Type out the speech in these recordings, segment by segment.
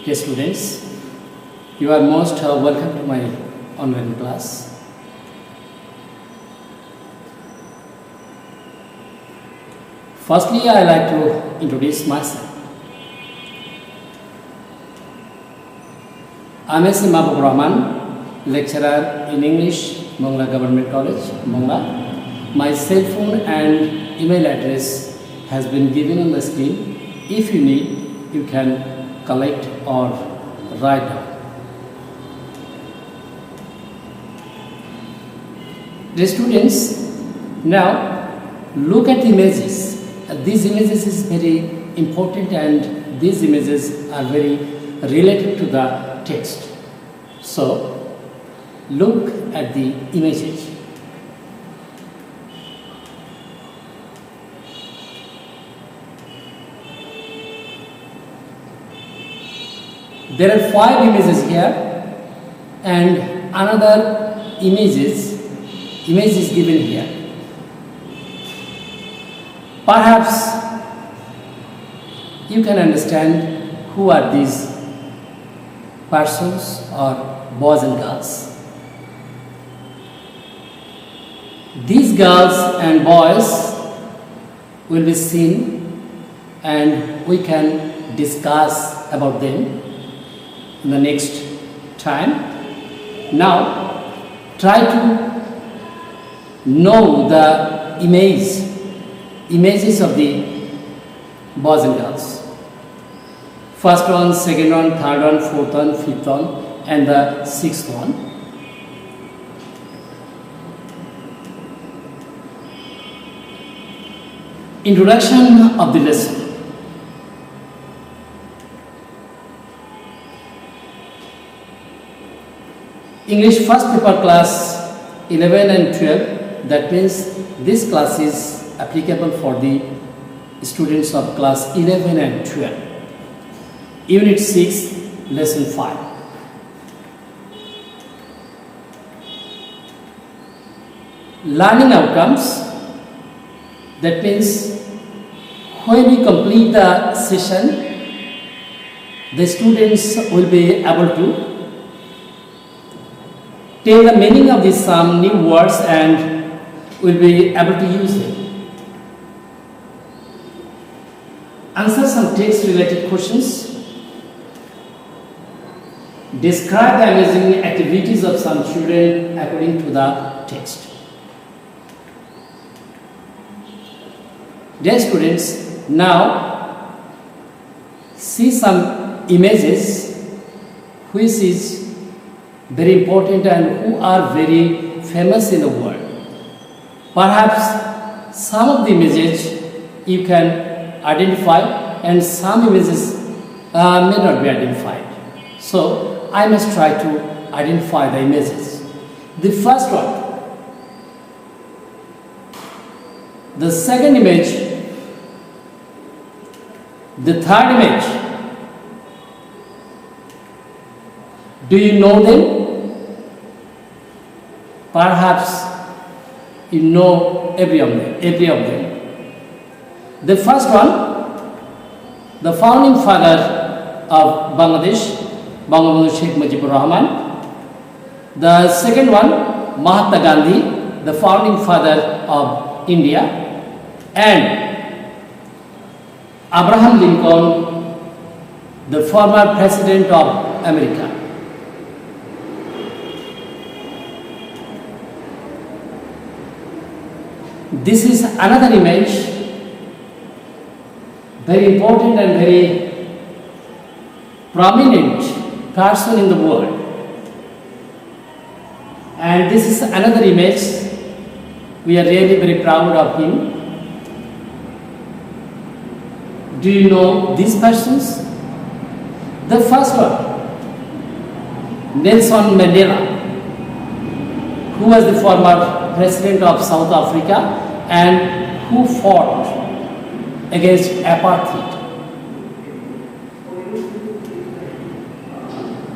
Dear students, you are most welcome to my online class. Firstly, I like to introduce myself. I am S. Mahbub Rahman, lecturer in English, Mongla Government College, Mongla. My cell phone and email address has been given on the screen. If you need, you can collect or write down. Dear students, now look at the images. These images is very important and these images are very related to the text. So, look at the images. There are 5 images here and another image is given here. Perhaps you can understand who are these persons or boys and girls. These girls and boys will be seen and we can discuss about them in the next time. Now try to know the images of the boys and girls. First one, second one, third one, fourth one, fifth one and the sixth one. Introduction of the lesson. English first paper class 11 and 12, that means this class is applicable for the students of class 11 and 12. Unit 6, lesson 5. Learning outcomes, that means when we complete the session, the students will be able to tell the meaning of some new words and will be able to use them. Answer some text related questions. Describe the amazing activities of some children according to the text. Dear students, now see some images which is very important and who are very famous in the world. Perhaps some of the images you can identify and some images may not be identified. So I must try to identify the images. The first one, the second image, the third image. Do you know them? Perhaps you know every of them. The first one, the founding father of Bangladesh, Bangabandhu Sheikh Mujibur Rahman. The second one, Mahatma Gandhi, the founding father of India, and Abraham Lincoln, the former president of America. This is another image, very important and very prominent person in the world. And this is another image, we are really very proud of him. Do you know these persons? The first one, Nelson Mandela, who was the former president of South Africa and who fought against apartheid.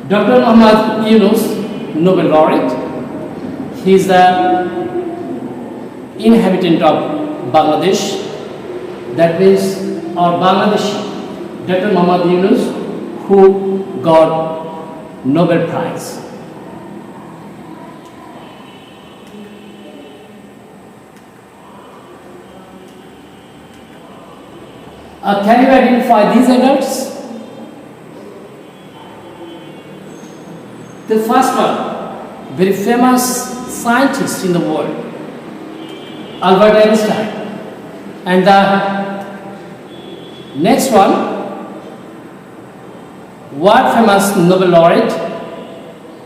Dr. Muhammad Yunus, Nobel laureate, he is the inhabitant of Bangladesh, that means our Bangladeshi, Dr. Muhammad Yunus, who got Nobel Prize. Can you identify these adults? The first one, very famous scientist in the world, Albert Einstein. And the next one, world famous Nobel laureate,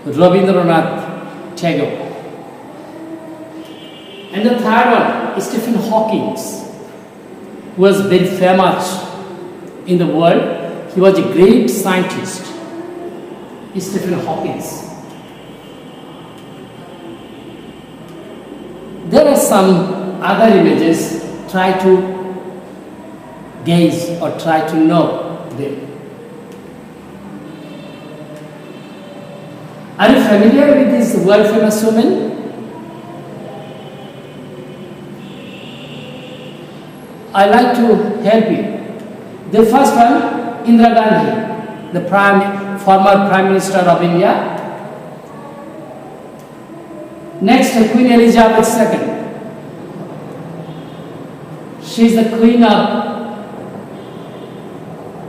Rabindranath Tagore. And the third one, Stephen Hawking, who was very famous in the world. He was a great scientist, Stephen Hawking. There are some other images. Try to gaze or try to know them. Are you familiar with this world famous woman? I like to help you. The first one, Indira Gandhi, the former Prime Minister of India. Next, Queen Elizabeth II. She is the Queen of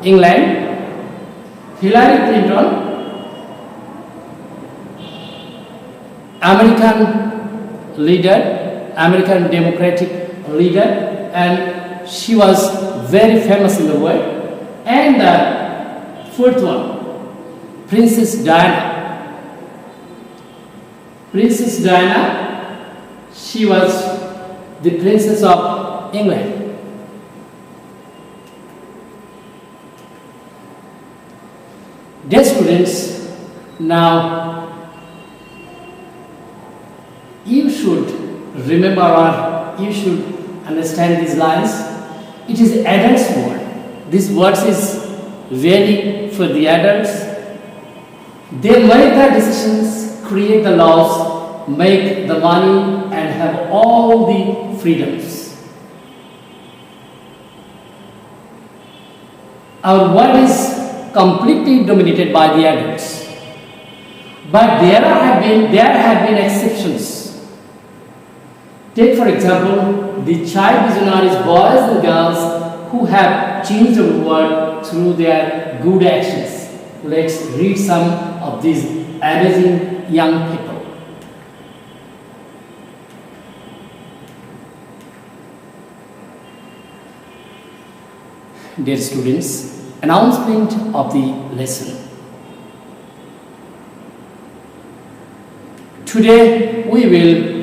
England. Hillary Clinton, American leader, American Democratic leader, and she was very famous in the world. And the fourth one, Princess Diana. Princess Diana, she was the Princess of England. Dear students, now you should remember or you should understand these lines. It is adults' word. This verse is really for the adults. They make the decisions, create the laws, make the money, and have all the freedoms. Our world is completely dominated by the adults. But there have been exceptions. Take for example, the child visionaries, boys and girls who have changed the world through their good actions. Let's read some of these amazing young people. Dear students, announcement of the lesson. Today we will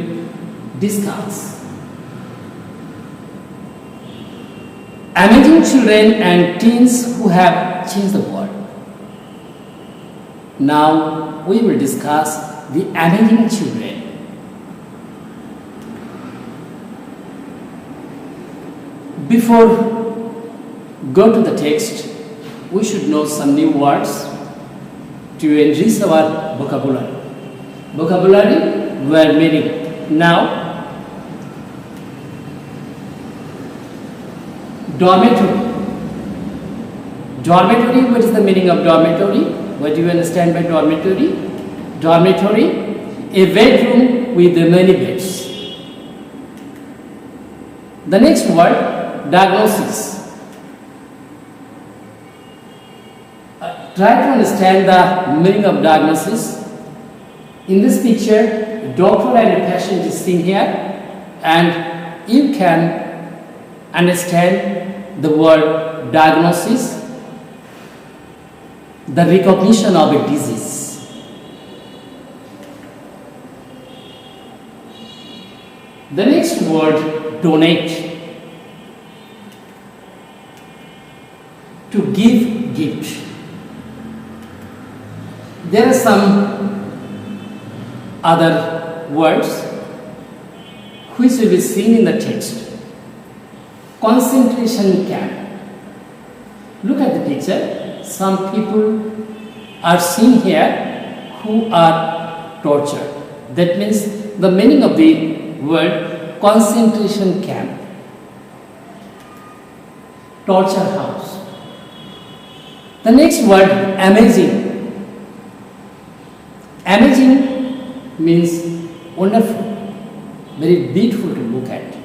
discuss amazing children and teens who have changed the world. Now we will discuss the amazing children. Before go to the text, we should know some new words to enrich our vocabulary. Vocabulary were meaning. Now, dormitory. Dormitory, what is the meaning of dormitory? What do you understand by dormitory? Dormitory, a bedroom with many beds. The next word, diagnosis. Try to understand the meaning of diagnosis. In this picture, a doctor and a patient is seen here, and you can understand the word diagnosis, the recognition of a disease. The next word, donate. To give gift. There are some other words which will be seen in the text. Concentration camp. Look at the picture. Some people are seen here who are tortured. That means the meaning of the word concentration camp. Torture house. The next word, amazing. Amazing means wonderful, very beautiful to look at.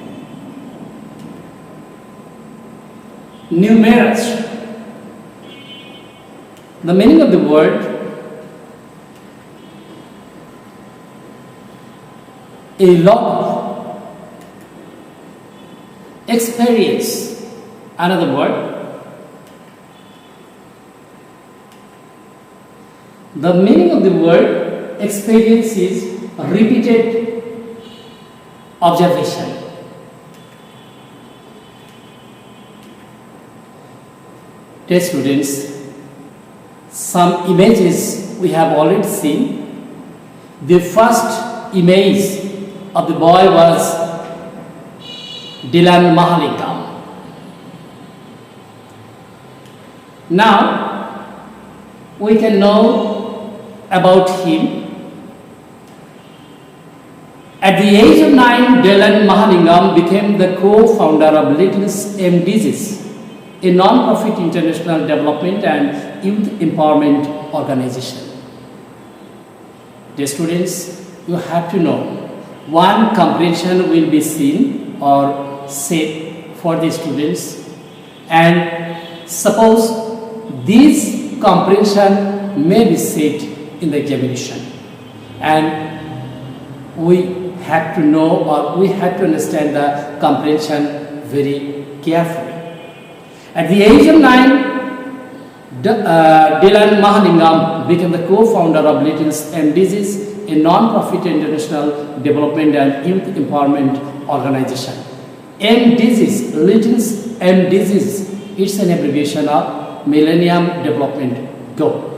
Numerous. The meaning of the word, a lot of experience. Another word, the meaning of the word experience is repeated observation. Dear students, some images we have already seen. The first image of the boy was Dylan Mahalingam. Now we can know about him. At the age of 9, Dylan Mahalingam became the co-founder of Little's MDGs, a non-profit international development and youth empowerment organization. Dear students, you have to know one comprehension will be seen or said for the students, and suppose this comprehension may be said in the examination, and we have to know or we have to understand the comprehension very carefully. At the age of 9, Dylan Mahalingam became the co-founder of Little's MDGs, a non-profit international development and youth empowerment organization. MDGs, Little's MDGs, it's an abbreviation of Millennium Development Goal.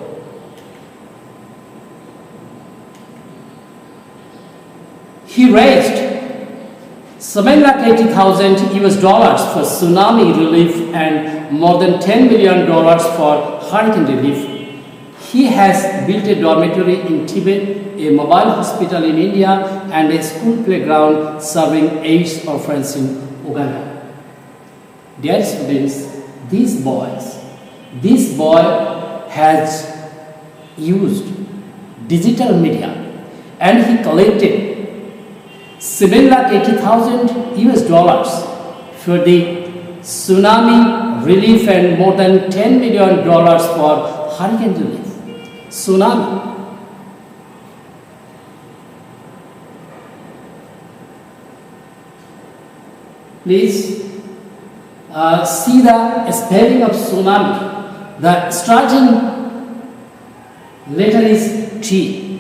He raised $780,000 for tsunami relief and more than $10 million for hurricane relief. He has built a dormitory in Tibet, a mobile hospital in India, and a school playground serving AIDS orphans in Uganda. Dear students, this boy has used digital media and he collected $780,000 for the tsunami relief and more than $10 million for hurricane relief. Tsunami. Please see the spelling of tsunami. The starting letter is T.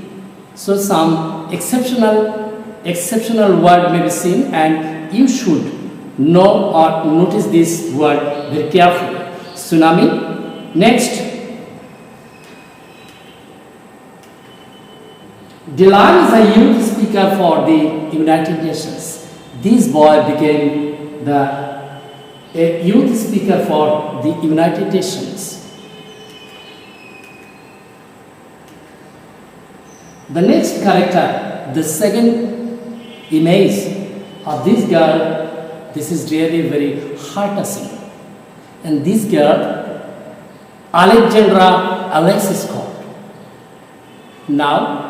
So some exceptional word may be seen, and you should know or notice this word very carefully. Tsunami. Next, Dylan is a youth speaker for the United Nations. This boy became a youth speaker for the United Nations. The next character, the second image of this girl, this is really very heart-touching. And this girl, Alexandra Alexis Scott. Now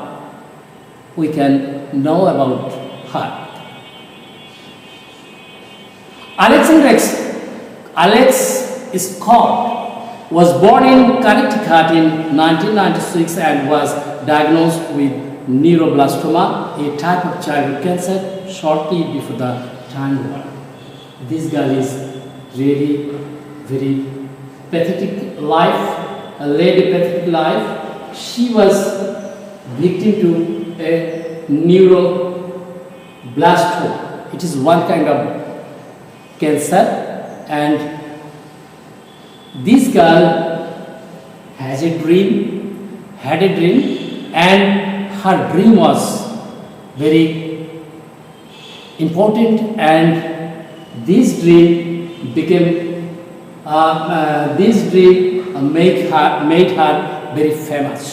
we can know about her. Alex Scott was born in Connecticut in 1996 and was diagnosed with neuroblastoma, a type of childhood cancer, shortly before the time. This girl is really very pathetic life, led a pathetic life. She was victim to a neuroblastoma. It is one kind of cancer, and this girl had a dream, and her dream was very important, and this dream made her very famous.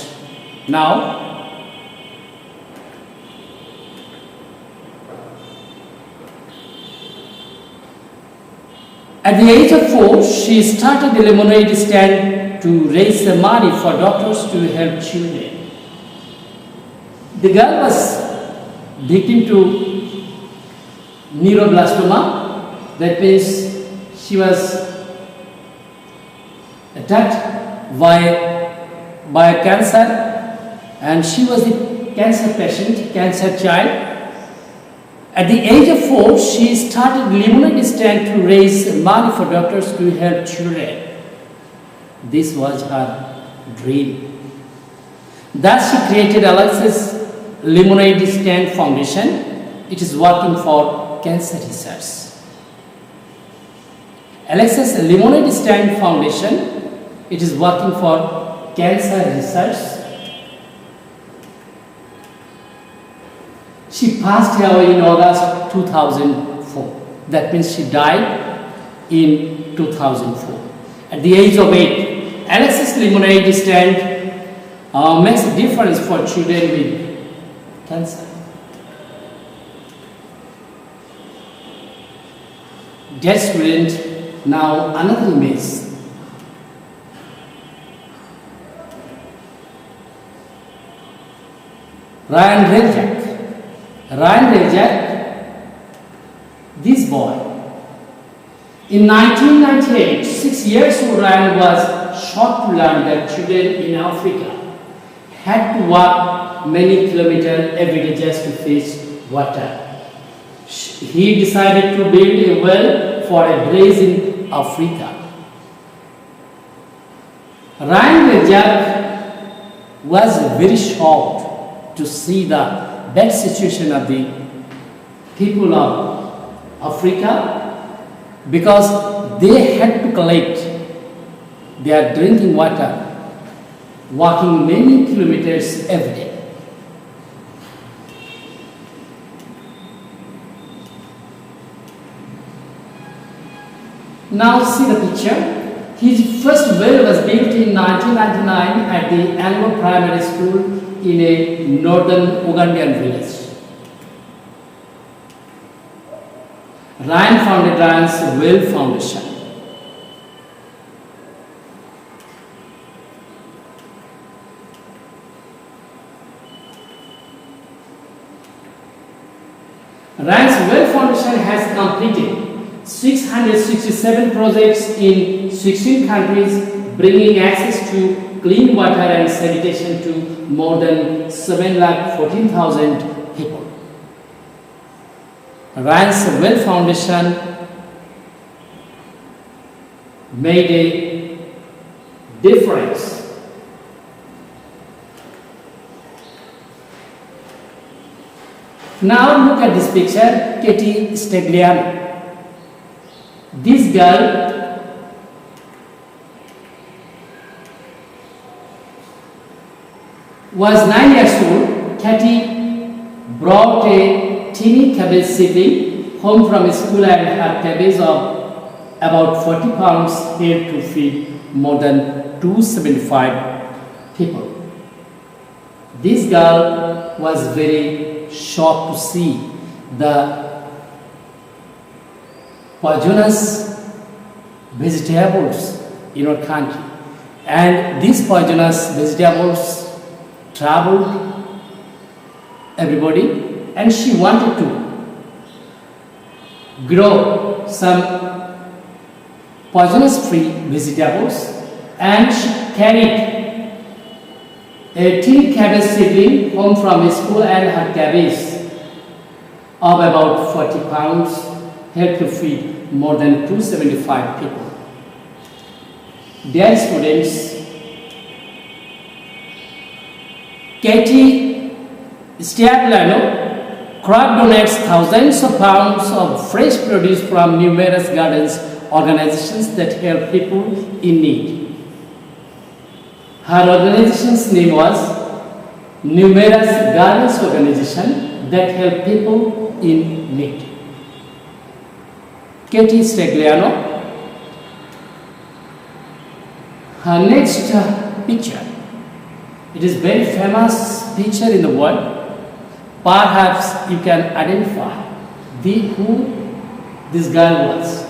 Now, at the age of 4, she started a lemonade stand to raise the money for doctors to help children. The girl was victim to neuroblastoma, that means she was attacked by a cancer, and she was a cancer patient, cancer child. At the age of 4, she started lemonade stand to raise money for doctors to help children. This was her dream. Thus, she created Alexis Lemonade Stand Foundation. It is working for cancer research. Alexis Lemonade Stand Foundation, it is working for cancer research. She passed away in August 2004. That means she died in 2004. At the age of 8, Alexis Lemonade Stand makes a difference for children with cancer. Dear student, now another image. Ryan Reljak. Ryan Reljak, this boy, in 1998, 6 years old Ryan was shocked to learn that children in Africa had to walk many kilometers every day just to fetch water. He decided to build a well for a village in Africa. Ryan Reljak was very shocked to see the bad situation of the people of Africa, because they had to collect their drinking water walking many kilometers every day. Now see the picture. His first well was built in 1999 at the Anglo Primary School in a northern Ugandan village. Ryan founded Ryan's Well Foundation. Ryan's Well Foundation has completed 667 projects in 16 countries, bringing access to clean water and sanitation to more than 7,14,000 people. Ryan's Well Foundation made a difference. Now look at this picture, Katie Stagliano. This girl was 9 years old. Katie brought a teeny cabbage sibling home from school, and her cabbage of about 40 pounds helped to feed more than 275 people. This girl was very shocked to see the poisonous vegetables in our country, and these poisonous vegetables troubled everybody, and she wanted to grow some poisonous free vegetables, and she carried a tea cabbage seedling home from school, and her cabbage of about 40 pounds helped to feed more than 275 people. Dear students, Katie Stagliano donates thousands of pounds of fresh produce from numerous gardens organizations that help people in need. Her organization's name was Numerous Gardens Organization that help people in need. Katie Stagliano. Her next picture. It is very famous picture in the world. Perhaps you can identify who this girl was.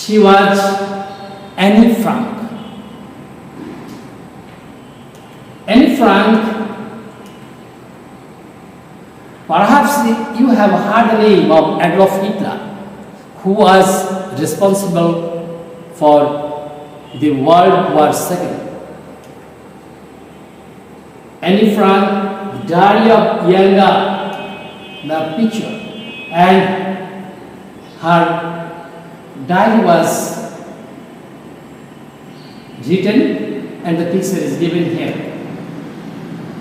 She was Anne Frank. Anne Frank, perhaps you have heard the name of Adolf Hitler, who was responsible for the World War II. Anne Frank, the diary of Younger, the picture, and her diary was written and the picture is given here.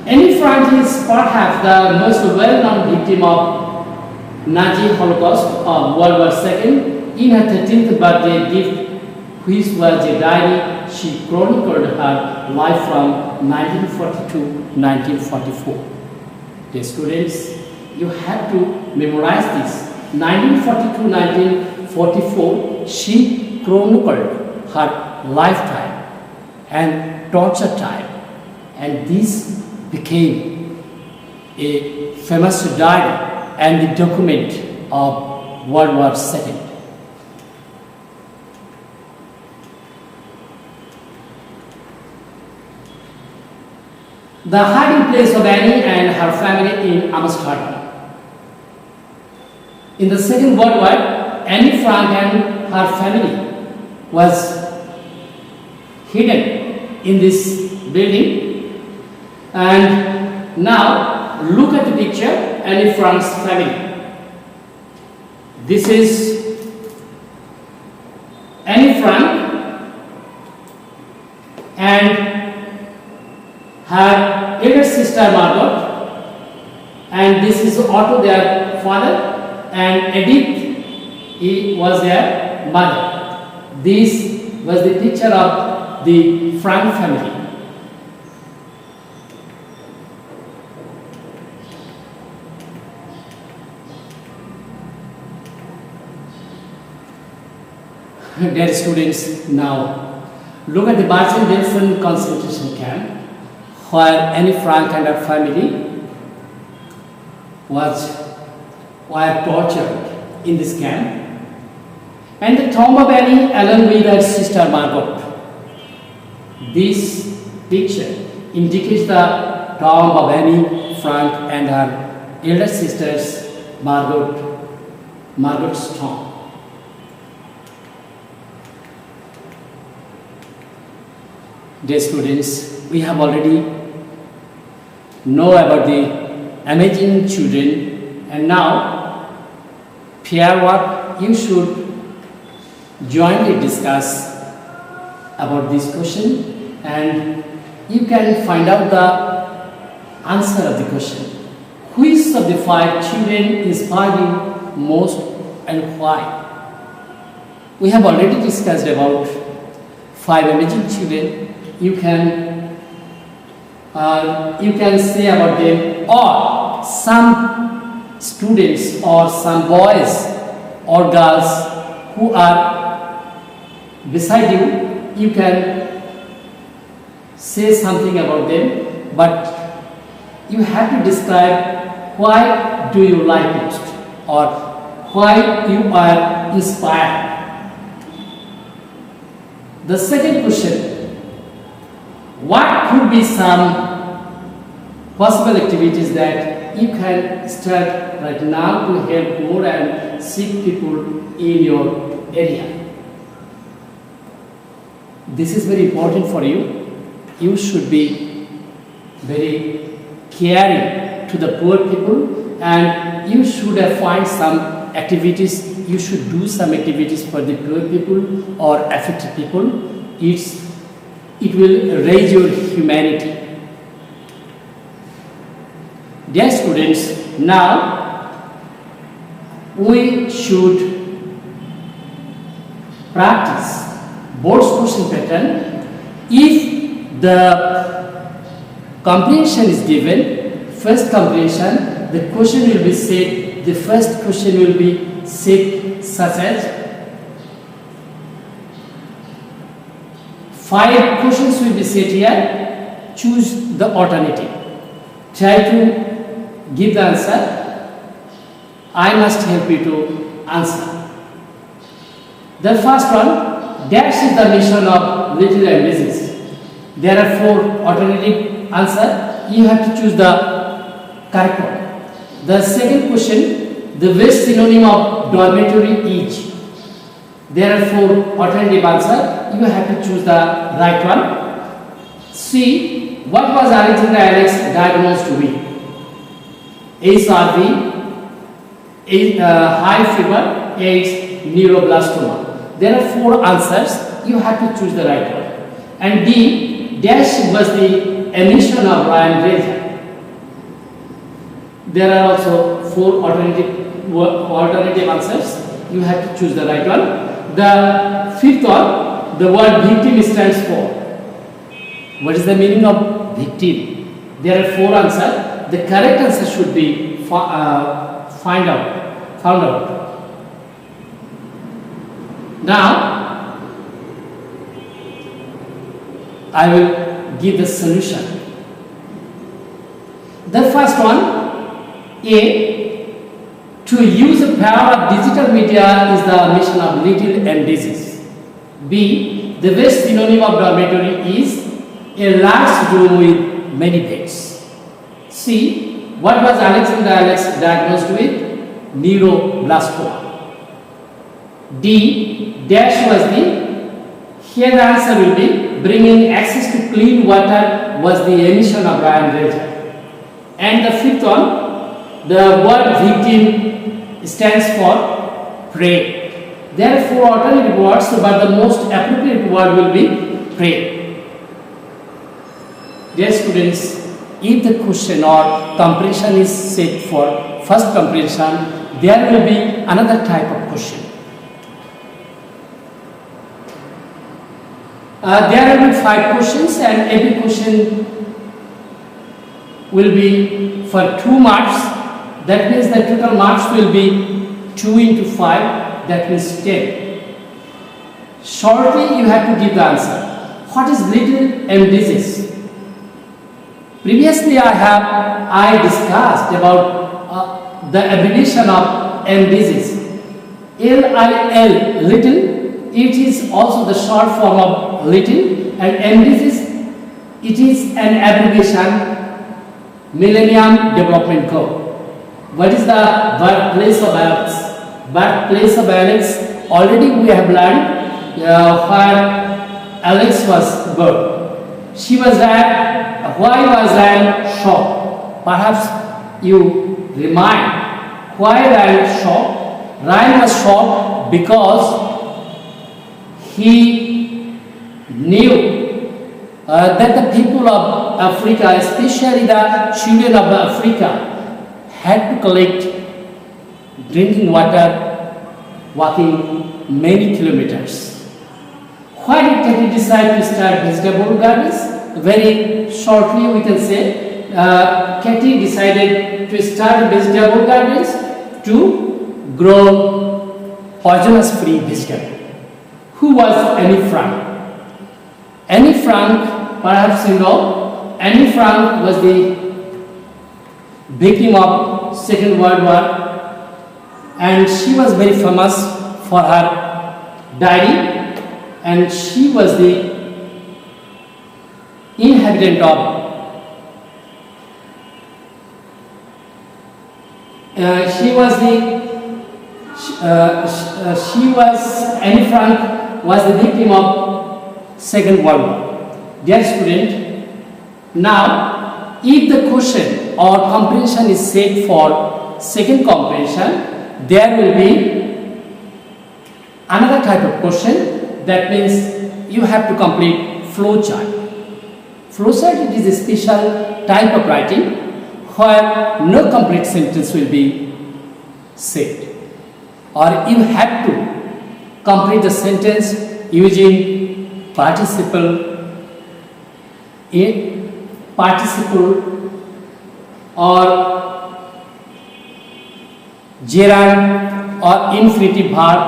Anne Frank is perhaps the most well-known victim of Nazi Holocaust of World War II. In her 13th birthday gift, which was a diary, she chronicled her life from 1942 to 1944. Dear students, you have to memorize this. 1942-1944, she chronicled her lifetime and torture time, and this became a famous diary and the document of World War II. The hiding place of Annie and her family in Amsterdam. In the Second World War, Anne Frank and her family was hidden in this building. And now look at the picture, Anne Frank's family. This is Anne Frank and her elder sister Margot, and this is Otto, their father, and Edith, he was their mother. This was the picture of the Frank family. Dear students, now look at the Bergen-Belsen concentration camp, where Anne Frank and her family were tortured in this camp, and the tomb of Annie along with her sister Margot. This picture indicates the tomb of Anne Frank and her elder sisters Margot's tomb. Dear students, we have already know about the amazing children, and now peer work, you should jointly discuss about this question and you can find out the answer of the question. Which of the 5 children inspired you most and why? We have already discussed about 5 amazing children. You can say about them, or some students or some boys or girls who are beside you, you can say something about them, but you have to describe why do you like it or why you are inspired. The second question, what could be some possible activities that you can start right now to help more and sick people in your area? This is very important for you. You should be very caring to the poor people, and you should find some activities. You should do some activities for the poor people or affected people. It will raise your humanity. Dear students, now we should practice board's question pattern. If the comprehension is given, first comprehension, the question will be said, the first question will be said such as 5 questions will be set here. Choose the alternative. Try to give the answer. I must help you to answer. The first one, dash is the mission of little and disease. There are 4 alternative answers. You have to choose the correct one. The second question, the best synonym of dormitory is. There are 4 alternative answers. You have to choose the right one. C. What was Alexander Alex diagnosed with? HRV, high fever, AIDS, neuroblastoma. There are 4 answers. You have to choose the right one. And D. Dash was the emission of Ryan Reza. There are also 4 alternative answers. You have to choose the right one. The fifth one, the word victim stands for. What is the meaning of victim? There are 4 answers. The correct answer should be found out. Now, I will give the solution. The first one, A. To use the power of digital media is the mission of little and disease. B. The best synonym of dormitory is a large room with many beds. C. What was Alexander Alex diagnosed with? Neuroblastoma. D. Dash was the. Here the answer will be bringing access to clean water was the emission of Ryan Reza. And the fifth one, the word victim stands for prey. There are 4 alternative words, but the most appropriate word will be prey. Dear students, if the question or comprehension is set for first comprehension, there will be another type of question. There will be 5 questions, and every question will be for 2 marks. That means the total marks will be 2 into 5, that means 10. Shortly you have to give the answer. What is little m disease? Previously I discussed about the abbreviation of m disease. LIL, little, it is also the short form of little, and m disease, it is an abbreviation, Millennium Development Goal. What is the birthplace of Alex? Birthplace of Alex, already we have learned where Alex was born. She was Ryan. Why was Ryan shocked? Perhaps you remind why Ryan shocked. Ryan was shocked because he knew that the people of Africa, especially the children of Africa, had to collect drinking water walking many kilometers. Why did Katie decide to start vegetable gardens? Very shortly we can say Katie decided to start vegetable gardens to grow poisonous free vegetable. Who was Anne Frank? Anne Frank, perhaps you know, Anne Frank was the victim of Second World War, and she was very famous for her diary, and she was the inhabitant of Anne Frank was the victim of Second World War. Dear student, now if the question or comprehension is set for second comprehension, there will be another type of question. That means you have to complete flow chart. Flow chart, it is a special type of writing where no complete sentence will be said, or you have to complete the sentence using participle or gerund or infinitive verb.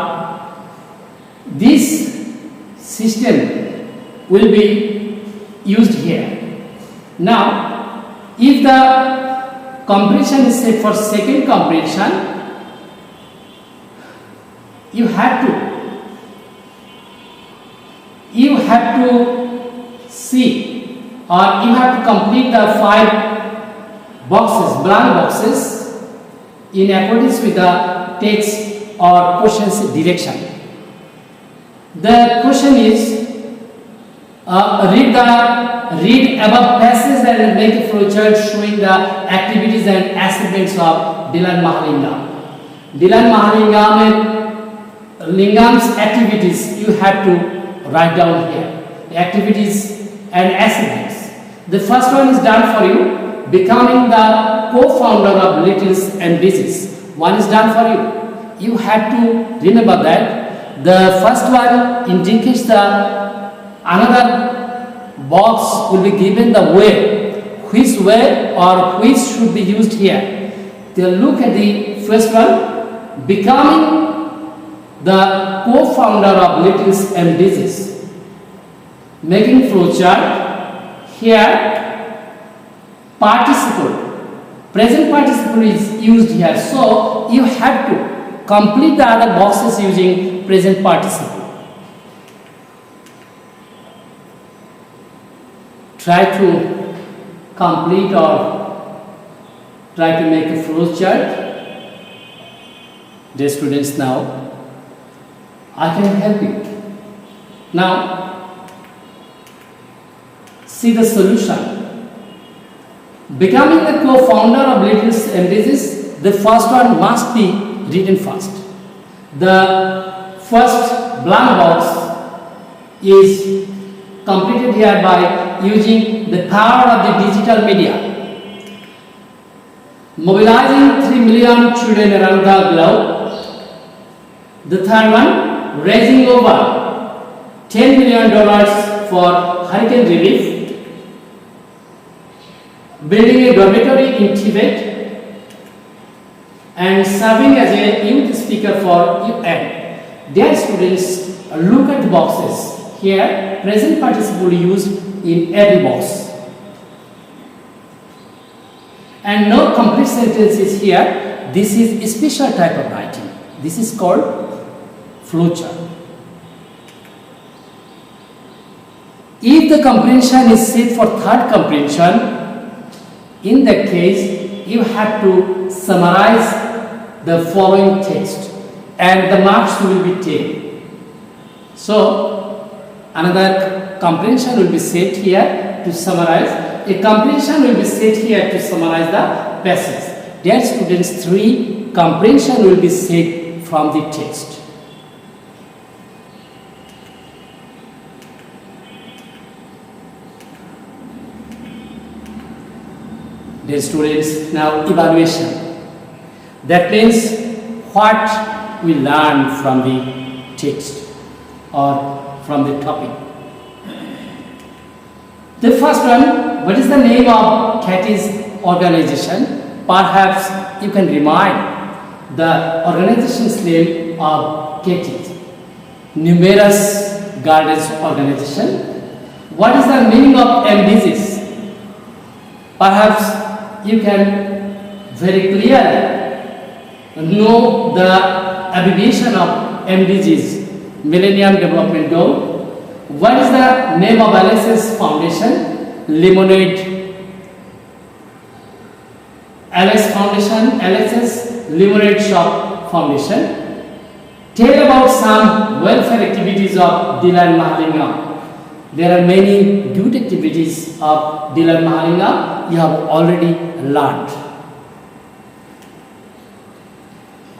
This system will be used here. Now, if the comprehension is set for second comprehension, you have to have to see, or you have to complete the 5 boxes, blank boxes, in accordance with the text or question's direction. The question is, read above passage and make a flowchart showing the activities and achievements of Dylan Mahalingam. Dylan Mahalingam and Lingam's activities you have to write down here. The activities and achievements. The first one is done for you, becoming the co-founder of Littles and Biggies. One is done for you. You have to remember that the first one indicates the another box will be given the way, which way or which should be used here. Then look at the first one, becoming the co-founder of Littles and Biggies. Making flowchart here, participle, present participle is used here, so you have to complete the other boxes using present participle. Try to complete or try to make a flowchart. Dear students, now I can help you. Now see the solution. Becoming the co-founder of Littles and Biggies, the first one must be written first. The first blank box is completed here by using the power of the digital media. Mobilizing 3 million children around the globe. The third one, raising over $10 million for hurricane relief. Building a dormitory in Tibet. And serving as a youth speaker for UN. Dear students, look at the boxes. Here, present participle used in every box. And no complete sentences here. This is a special type of writing. This is called flowchart. If the comprehension is set for third comprehension, in that case, you have to summarize the following text and the marks will be 10. So, another comprehension will be set here to summarize. A comprehension will be set here to summarize the passage. Dear students, 3 comprehension will be set from the text. Dear students, now evaluation. That means what we learn from the text or from the topic. The first one, what is the name of Katie's organization? Perhaps you can remind the organization's name of Katie. Numerous Gardens Organization. What is the meaning of MDGs? Perhaps you can very clearly know the abbreviation of MDGs, Millennium Development Goal. What is the name of Alex's Foundation? Lemonade. Alex Foundation, Alex's Lemonade Shop Foundation. Tell about some welfare activities of Dylan Mahalingam. There are many good activities of Dylan Mahalingam you have already learned.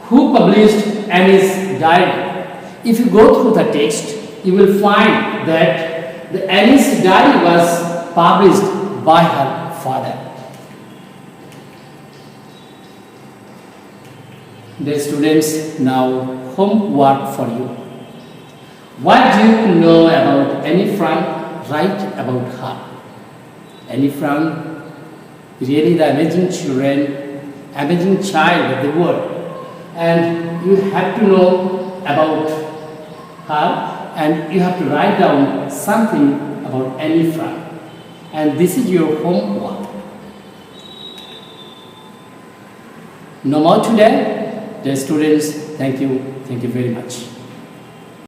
Who published Annie's diary? If you go through the text, you will find that the Annie's diary was published by her father. Dear students, now homework for you. What do you know about Annie Frank? Write about her. Annie Frank, really the amazing children, amazing child of the world. And you have to know about her and you have to write down something about Annie Frank. And this is your homework. No more today. Dear students, thank you very much.